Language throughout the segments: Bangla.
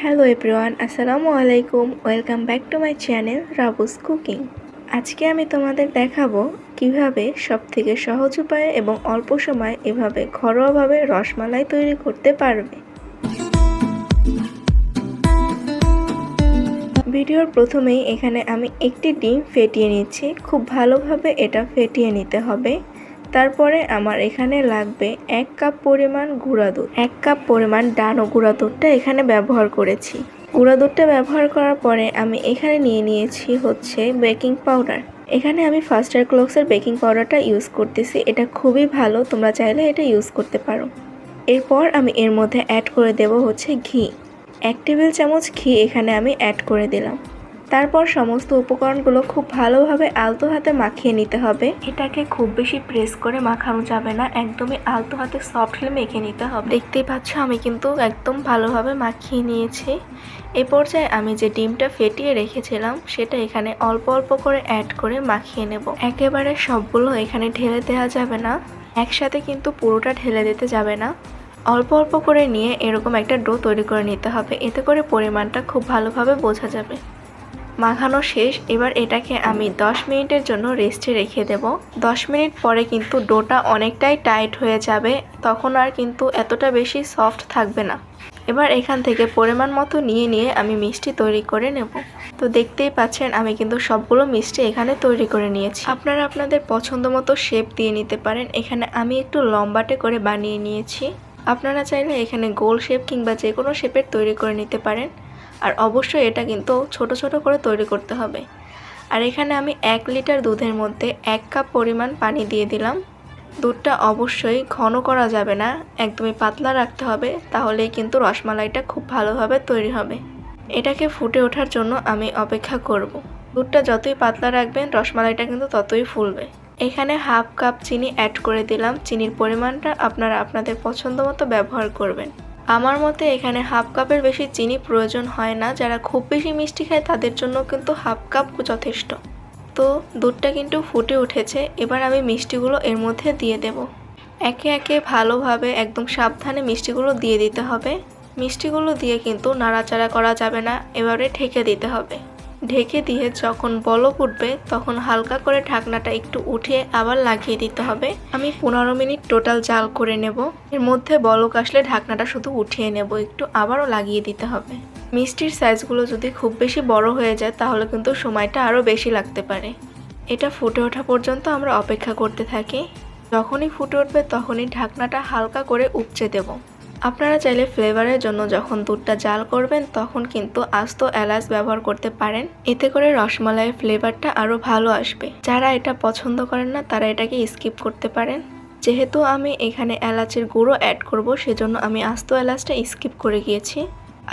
হ্যালো এভরিওয়ান, আসসালামু আলাইকুম। Welcome back to my channel Rabu's cooking. আজকে আমি তোমাদের দেখাবো কিভাবে সবথেকে সহজ উপায়ে এবং অল্প সময়ে এভাবে ঘরোয়াভাবে রসমালাই তৈরি করতে পারবে। ভিডিওর প্রথমেই এখানে আমি একটি ডিম ফেটিয়ে নিচ্ছি। খুব ভালোভাবে এটা ফেটিয়ে নিতে হবে। তারপরে আমার এখানে লাগবে 1 কাপ পরিমাণ গুঁড়া দুধ। 1 কাপ পরিমাণ ডানো গুঁড়া দুধটা এখানে ব্যবহার করেছি। গুঁড়া দুধটা ব্যবহার করার পরে আমি এখানে নিয়ে নিয়েছি হচ্ছে বেকিং পাউডার। এখানে আমি ফার্স্টার ক্লক্সের বেকিং পাউডারটা ইউজ করতেছি। এটা খুবই ভালো, তোমরা চাইলে এটা ইউজ করতে পারো। এরপর আমি এর মধ্যে অ্যাড করে দেব হচ্ছে ঘি। 1 টেবিল চামচ ঘি এখানে আমি অ্যাড করে দিলাম। তারপর সমস্ত উপকরণগুলো খুব ভালোভাবে আলতো হাতে মাখিয়ে নিতে হবে। এটাকে খুব বেশি প্রেস করে মাখানো যাবে না, একদমই আলতো হাতে সফটলি মেখে নিতে হবে। দেখতেই পাচ্ছ আমি কিন্তু একদম ভালোভাবে মাখিয়ে নিয়েছি। এই পর্যায়ে আমি যে ডিমটা ফেটিয়ে রেখেছিলাম সেটা এখানে অল্প অল্প করে অ্যাড করে মাখিয়ে নেব। একেবারে সবগুলো এখানে ঢেলে দেওয়া যাবে না, একসাথে কিন্তু পুরোটা ঢেলে দিতে যাবে না। অল্প অল্প করে নিয়ে এরকম একটা ডো তৈরি করে নিতে হবে, এতে করে পরিমাণটা খুব ভালোভাবে বোঝা যাবে। মাখানো শেষ। এবার এটাকে আমি 10 মিনিটের জন্য রেস্টে রেখে দেব। 10 মিনিট পরে কিন্তু ডোটা অনেকটাই টাইট হয়ে যাবে, তখন আর কিন্তু এতটা বেশি সফট থাকবে না। এবার এখান থেকে পরিমাণ মতো নিয়ে আমি মিষ্টি তৈরি করে নেব। তো দেখতেই পাচ্ছেন আমি কিন্তু সবগুলো মিষ্টি এখানে তৈরি করে নিয়েছি। আপনারা আপনাদের পছন্দ মতো শেপ দিয়ে নিতে পারেন। এখানে আমি একটু লম্বাটে করে বানিয়ে নিয়েছি। আপনারা চাইলে এখানে গোল শেপ কিংবা যে কোনো শেপের তৈরি করে নিতে পারেন। আর অবশ্যই এটা কিন্তু ছোট ছোট করে তৈরি করতে হবে। আর এখানে আমি 1 লিটার দুধের মধ্যে 1 কাপ পরিমাণ পানি দিয়ে দিলাম। দুধটা অবশ্যই ঘন করা যাবে না, একদমই পাতলা রাখতে হবে, তাহলেই কিন্তু রসমালাইটা খুব ভালোভাবে তৈরি হবে। এটাকে ফুটে ওঠার জন্য আমি অপেক্ষা করব। দুধটা যতই পাতলা রাখবেন রসমালাইটা কিন্তু ততই ফুলবে। এখানে হাফ কাপ চিনি অ্যাড করে দিলাম। চিনির পরিমাণটা আপনারা আপনাদের পছন্দ মতো ব্যবহার করবেন। আমার মতে এখানে হাফ কাপের বেশি চিনি প্রয়োজন হয় না। যারা খুব বেশি মিষ্টি খায় তাদের জন্য কিন্তু হাফ কাপ যথেষ্ট। তো দুধটা কিন্তু ফুটে উঠেছে। এবার আমি মিষ্টিগুলো এর মধ্যে দিয়ে দেব। একে একে ভালোভাবে একদম সাবধানে মিষ্টিগুলো দিয়ে দিতে হবে। মিষ্টিগুলো দিয়ে কিন্তু নাড়াচাড়া করা যাবে না, এবারে ঢেকে দিতে হবে। ঢেকে দিয়ে যখন বলক উঠবে তখন হালকা করে ঢাকনাটা একটু উঠিয়ে আবার লাগিয়ে দিতে হবে। আমি 15 মিনিট টোটাল জাল করে নেব। এর মধ্যে বলক আসলে ঢাকনাটা শুধু উঠিয়ে নেব, একটু আবারও লাগিয়ে দিতে হবে। মিষ্টির সাইজগুলো যদি খুব বেশি বড় হয়ে যায় তাহলে কিন্তু সময়টা আরও বেশি লাগতে পারে। এটা ফুটে ওঠা পর্যন্ত আমরা অপেক্ষা করতে থাকি। যখনই ফুটে উঠবে তখনই ঢাকনাটা হালকা করে উপচে দেব। আপনারা চাইলে ফ্লেভারের জন্য যখন দুধটা জাল করবেন তখন কিন্তু আস্ত এলাচ ব্যবহার করতে পারেন, এতে করে রসমালাইয়ের ফ্লেভারটা আরও ভালো আসবে। যারা এটা পছন্দ করেন না তারা এটাকে স্কিপ করতে পারেন। যেহেতু আমি এখানে এলাচের গুঁড়ো অ্যাড করব সেজন্য আমি আস্ত এলাচটা স্কিপ করে গিয়েছি।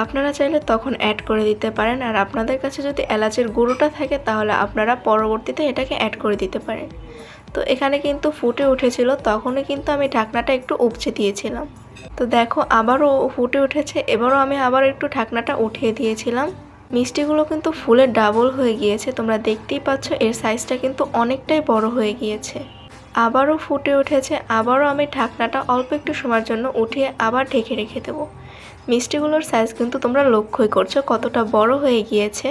আপনারা চাইলে তখন অ্যাড করে দিতে পারেন। আর আপনাদের কাছে যদি এলাচের গুঁড়োটা থাকে তাহলে আপনারা পরবর্তীতে এটাকে অ্যাড করে দিতে পারেন। তো এখানে কিন্তু ফুটে উঠেছিল, তখনই কিন্তু আমি ঢাকনাটা একটু উপচে দিয়েছিলাম। তো দেখো আবারও ফুটে উঠেছে। এবারও আমি আবার একটু ঢাকনাটা উঠিয়ে দিয়েছিলাম। মিষ্টিগুলো কিন্তু ফুলে ডাবল হয়ে গিয়েছে, তোমরা দেখতেই পাচ্ছ এর সাইজটা কিন্তু অনেকটাই বড় হয়ে গিয়েছে। আবারও ফুটে উঠেছে। আবারও আমি ঢাকনাটা অল্প একটু সময়ের জন্য উঠিয়ে আবার ঢেকে রেখে দেবো। মিষ্টিগুলোর সাইজ কিন্তু তোমরা লক্ষ্যই করছো কতটা বড় হয়ে গিয়েছে।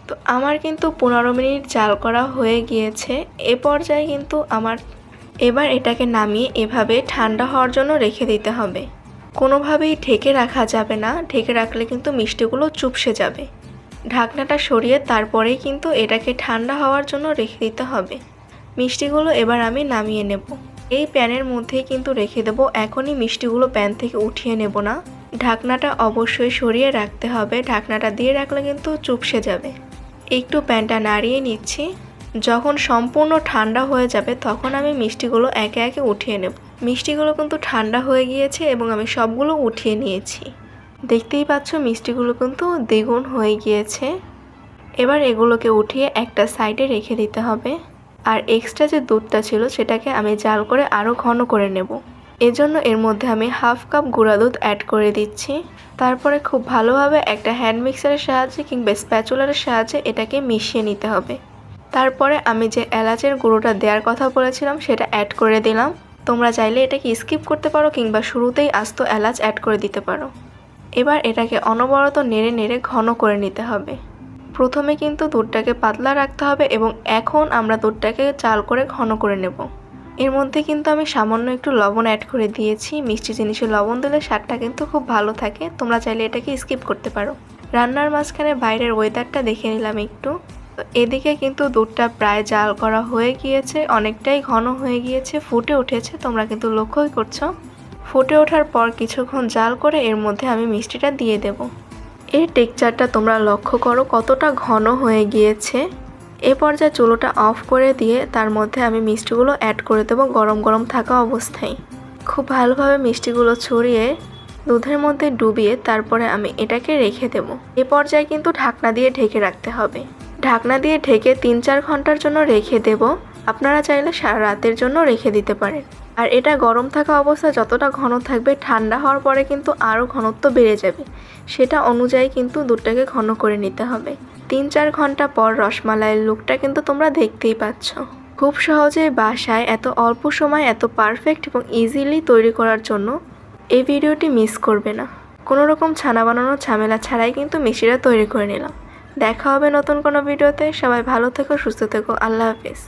তো আমার কিন্তু 15 মিনিট জাল করা হয়ে গিয়েছে। এ পর্যায়ে কিন্তু এবার এটাকে নামিয়ে এভাবে ঠান্ডা হওয়ার জন্য রেখে দিতে হবে। কোনোভাবেই ঢেকে রাখা যাবে না, ঢেকে রাখলে কিন্তু মিষ্টিগুলো চুপসে যাবে। ঢাকনাটা সরিয়ে তারপরেই কিন্তু এটাকে ঠান্ডা হওয়ার জন্য রেখে দিতে হবে। মিষ্টিগুলো এবার আমি নামিয়ে নেব। এই প্যানের মধ্যেই কিন্তু রেখে দেবো, এখনই মিষ্টিগুলো প্যান থেকে উঠিয়ে নেব না। ঢাকনাটা অবশ্যই সরিয়ে রাখতে হবে, ঢাকনাটা দিয়ে রাখলে কিন্তু চুপসে যাবে। একটু প্যানটা নাড়িয়ে নিচ্ছি। যখন সম্পূর্ণ ঠান্ডা হয়ে যাবে তখন আমি মিষ্টিগুলো একে একে উঠিয়ে নেব। মিষ্টিগুলো কিন্তু ঠান্ডা হয়ে গিয়েছে এবং আমি সবগুলো উঠিয়ে নিয়েছি। দেখতেই পাচ্ছ মিষ্টিগুলো কিন্তু দ্বিগুণ হয়ে গিয়েছে। এবার এগুলোকে উঠিয়ে একটা সাইডে রেখে দিতে হবে। আর এক্সট্রা যে দুধটা ছিল সেটাকে আমি জাল করে আরও ঘন করে নেব। এজন্য এর মধ্যে আমি হাফ কাপ গুঁড়া দুধ অ্যাড করে দিচ্ছি। তারপরে খুব ভালোভাবে একটা হ্যান্ড মিক্সারের সাহায্যে কিংবা স্প্যাচুলারের সাহায্যে এটাকে মিশিয়ে নিতে হবে। তারপরে আমি যে এলাচের গুঁড়োটা দেওয়ার কথা বলেছিলাম সেটা অ্যাড করে দিলাম। তোমরা চাইলে এটাকে স্কিপ করতে পারো কিংবা শুরুতেই আস্ত এলাচ অ্যাড করে দিতে পারো। এবার এটাকে অনবরত নেড়ে নেড়ে ঘন করে নিতে হবে। প্রথমে কিন্তু দুধটাকে পাতলা রাখতে হবে এবং এখন আমরা দুধটাকে চাল করে ঘন করে নেব। এর মধ্যে কিন্তু আমি সামান্য একটু লবণ অ্যাড করে দিয়েছি। মিষ্টি জিনিসে লবণ দিলে স্বাদটা কিন্তু খুব ভালো থাকে, তোমরা চাইলে এটাকে স্কিপ করতে পারো। রান্নার মাঝখানে বাইরের ওয়েদারটা দেখে নিলাম একটু। তো এদিকে কিন্তু দুধটা প্রায় জাল করা হয়ে গিয়েছে, অনেকটাই ঘন হয়ে গিয়েছে, ফুটে উঠেছে, তোমরা কিন্তু লক্ষ্যই করছো। ফুটে ওঠার পর কিছুক্ষণ জাল করে এর মধ্যে আমি মিষ্টিটা দিয়ে দেব। এর টেক্সচারটা তোমরা লক্ষ্য করো কতটা ঘন হয়ে গিয়েছে। এ পর্যায়ে চুলোটা অফ করে দিয়ে তার মধ্যে আমি মিষ্টিগুলো অ্যাড করে দেবো গরম গরম থাকা অবস্থায়। খুব ভালোভাবে মিষ্টিগুলো ছড়িয়ে দুধের মধ্যে ডুবিয়ে তারপরে আমি এটাকে রেখে দেব। এ পর্যায়ে কিন্তু ঢাকনা দিয়ে ঢেকে রাখতে হবে। ঢাকনা দিয়ে ঢেকে 3-4 ঘন্টার জন্য রেখে দেব। আপনারা চাইলে সারা রাতের জন্য রেখে দিতে পারেন। আর এটা গরম থাকা অবস্থায় যতটা ঘন থাকবে, ঠান্ডা হওয়ার পরে কিন্তু আরও ঘনত্ব বেড়ে যাবে। সেটা অনুযায়ী কিন্তু দুধটাকে ঘন করে নিতে হবে। 3-4 ঘন্টা পর রসমালাইয়ের লুকটা কিন্তু তোমরা দেখতেই পাচ্ছ। খুব সহজে বাসায় এত অল্প সময় এত পারফেক্ট এবং ইজিলি তৈরি করার জন্য এই ভিডিওটি মিস করবে না। কোনো রকম ছানা বানানোর ঝামেলা ছাড়াই কিন্তু মিষ্টিটা তৈরি করে নিলাম। দেখা হবে নতুন কোনো ভিডিওতে। সবাই ভালো থেকো, সুস্থ থেকো। আল্লাহ হাফেজ।